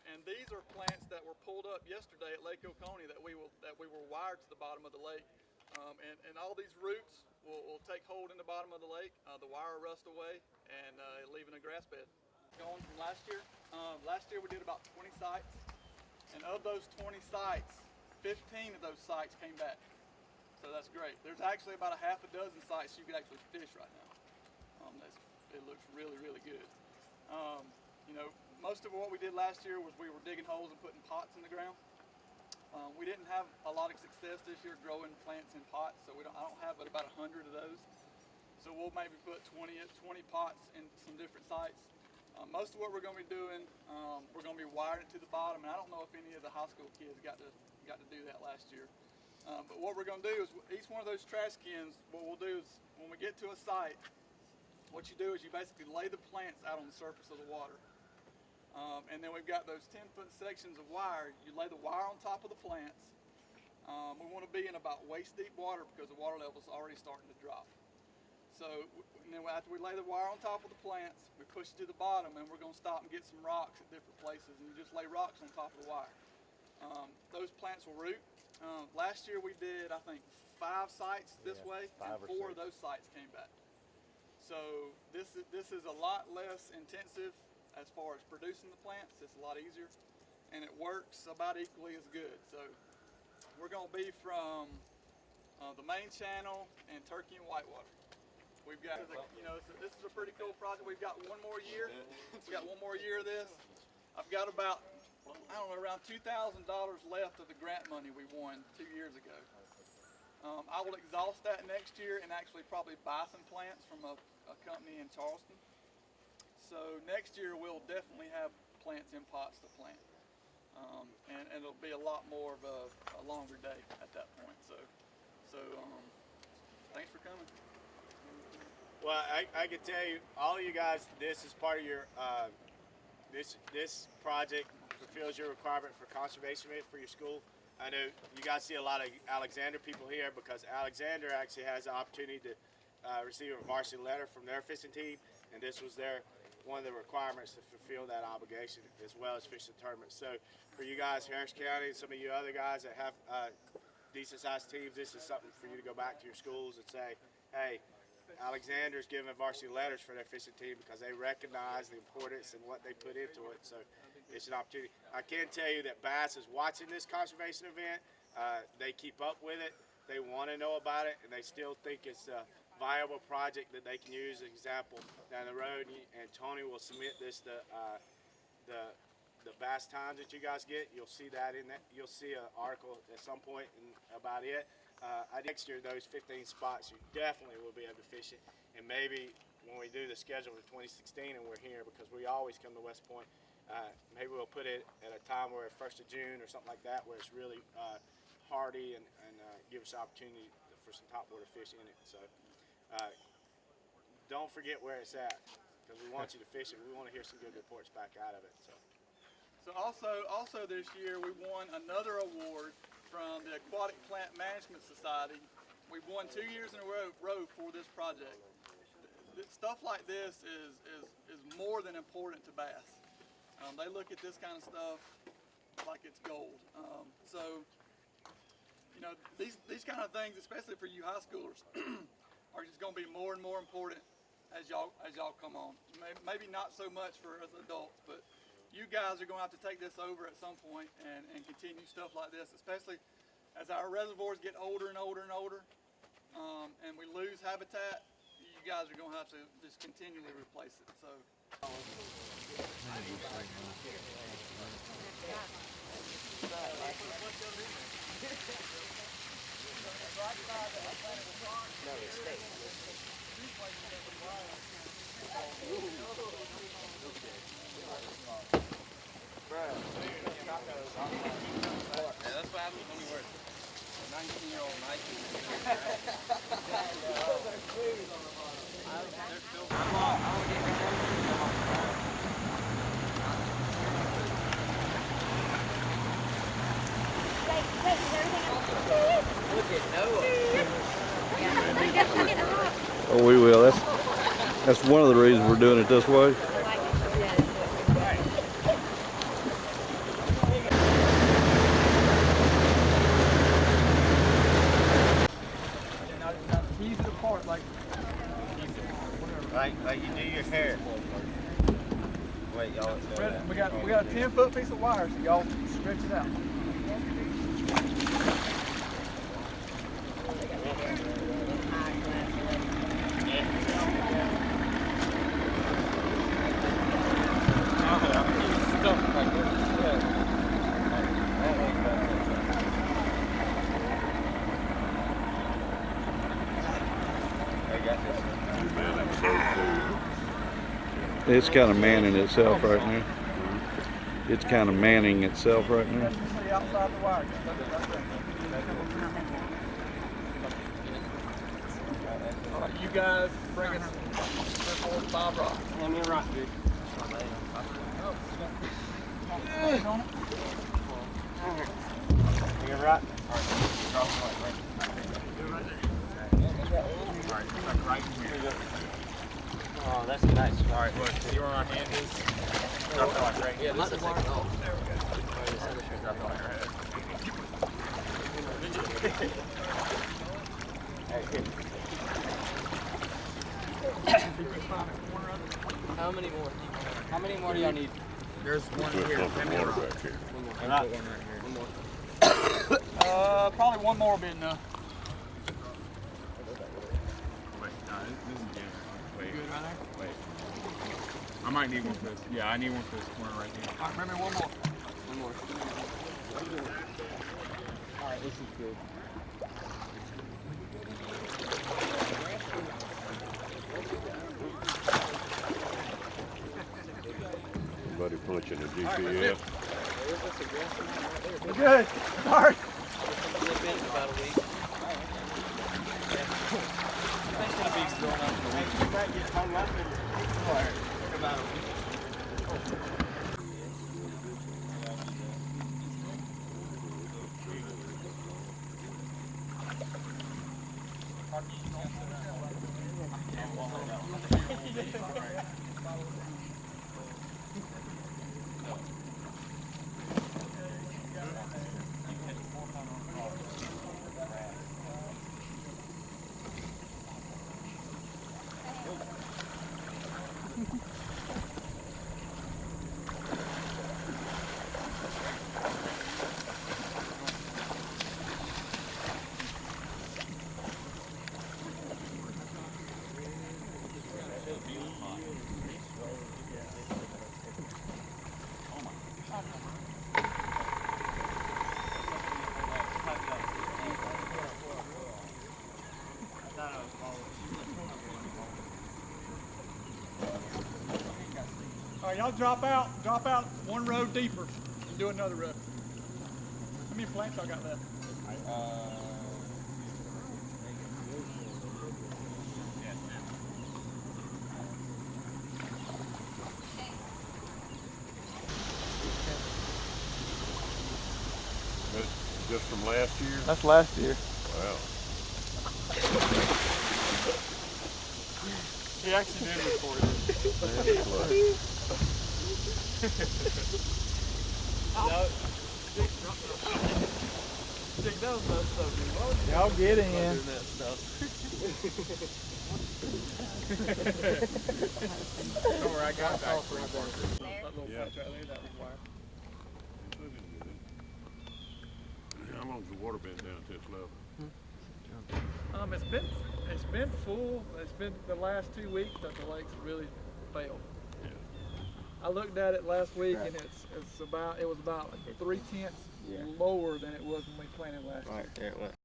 And these are plants that were pulled up yesterday at Lake Oconee that we were wired to the bottom of the lake. And all these roots will take hold in the bottom of the lake. The wire will rust away and leaving a grass bed. Going from last year we did about 20 sites, and of those 20 sites, 15 of those sites came back. So that's great. There's actually about a half a dozen sites you could actually fish right now. It looks really, really good. You know, most of what we did last year was we were digging holes and putting pots in the ground. We didn't have a lot of success this year growing plants in pots, so I don't have but about 100 of those. So we'll maybe put 20 pots in some different sites. Most of what we're going to be doing, we're going to be wiring it to the bottom, and I don't know if any of the high school kids got to do that last year. But what we're going to do is each one of those trash cans, what we'll do is when we get to a site, what you do is you basically lay the plants out on the surface of the water. And then we've got those 10-foot sections of wire. You lay the wire on top of the plants. We want to be in about waist deep water because the water level is already starting to drop. So and then after we lay the wire on top of the plants, we push it to the bottom, and we're going to stop and get some rocks at different places, and you just lay rocks on top of the wire. Those plants will root. Last year we did, I think, 5 sites this way, and 4 of those sites came back. So this is a lot less intensive as far as producing the plants. It's a lot easier, and it works about equally as good. So we're going to be from the main channel and Turkey and Whitewater. We've got, you know, so this is a pretty cool project. We've got one more year. We've got one more year of this. I've got about, I don't know, around $2,000 left of the grant money we won 2 years ago. I will exhaust that next year and actually probably buy some plants from a company in Charleston. So next year we'll definitely have plants in pots to plant. And it'll be a lot more of a longer day at that point. So thanks for coming. Well, I can tell you, all of you guys, this is part of your, this project fulfills your requirement for conservation rate for your school. I know you guys see a lot of Alexander people here because Alexander actually has the opportunity to receive a varsity letter from their fishing team, and this was one of the requirements to fulfill that obligation, as well as fishing tournaments. So for you guys, Harris County, and some of you other guys that have decent sized teams, this is something for you to go back to your schools and say, hey, Alexander's giving varsity letters for their fishing team because they recognize the importance and what they put into it. So it's an opportunity. I can tell you that Bass is watching this conservation event. They keep up with it. They want to know about it, and they still think it's a viable project that they can use as an example down the road. And Tony will submit this to the Bass Times that you guys get. You'll see that in that. You'll see an article at some point about it. Next year, those 15 spots, you definitely will be able to fish it. And maybe when we do the schedule for 2016 and we're here, because we always come to West Point, maybe we'll put it at a time where 1st of June or something like that, where it's really hardy and give us an opportunity for some topwater fish in it. So don't forget where it's at, because we want you to fish it. We want to hear some good reports back out of it. So also this year we won another award from the Aquatic Plant Management Society. We've won 2 years in a row for this project. Stuff like this is more than important to bass. They look at this kind of stuff like it's gold. So, you know, these kind of things, especially for you high schoolers, are just going to be more and more important as y'all come on. Maybe not so much for us adults, but you guys are going to have to take this over at some point and continue stuff like this, especially as our reservoirs get older and older and older, and we lose habitat. You guys are going to have to just continually replace it. So. Yeah, that's what happens when we work. 19-year-old Nike. Oh, we will. That's one of the reasons we're doing it this way. like you do your hair. Wait, y'all. We got a 10-foot piece of wire, so y'all stretch it out. It's kind of manning itself right now. It's kind of manning itself right now. See outside the wire. All right, you guys bring us 4 or 5 rocks. Let me rock, dude. You can rock. Oh, that's nice. All right, look, see where my hand is? Drop it like right here. Yeah, this is like, oh, there we go. Drop it on your head. How many more? How many more do y'all need? There's one here. One more. Back here. One more. One right here. One more. Probably one more will be enough. Wait, no, this is good. Wait. Good right there? Wait. I might need one for this. Yeah, I need one for this corner right here. All right, bring me one more. One more. All right, this is good. Everybody punching the GPS. We're good. All right. About a week. You might get hung up in about a week. All right, y'all drop out one row deeper and do another row. How many planks y'all got left? Just from last year? That's last year. Wow. He actually did record it. Y'all get in. Don't worry, I got that. That little Yeah. patch right there, that was wire. How long's the water been down to its level? It's been full. It's been the last 2 weeks that the lake's really failed. Yeah. I looked at it last week and it was about 3/10 lower than it was when we planted last year. Right there it went.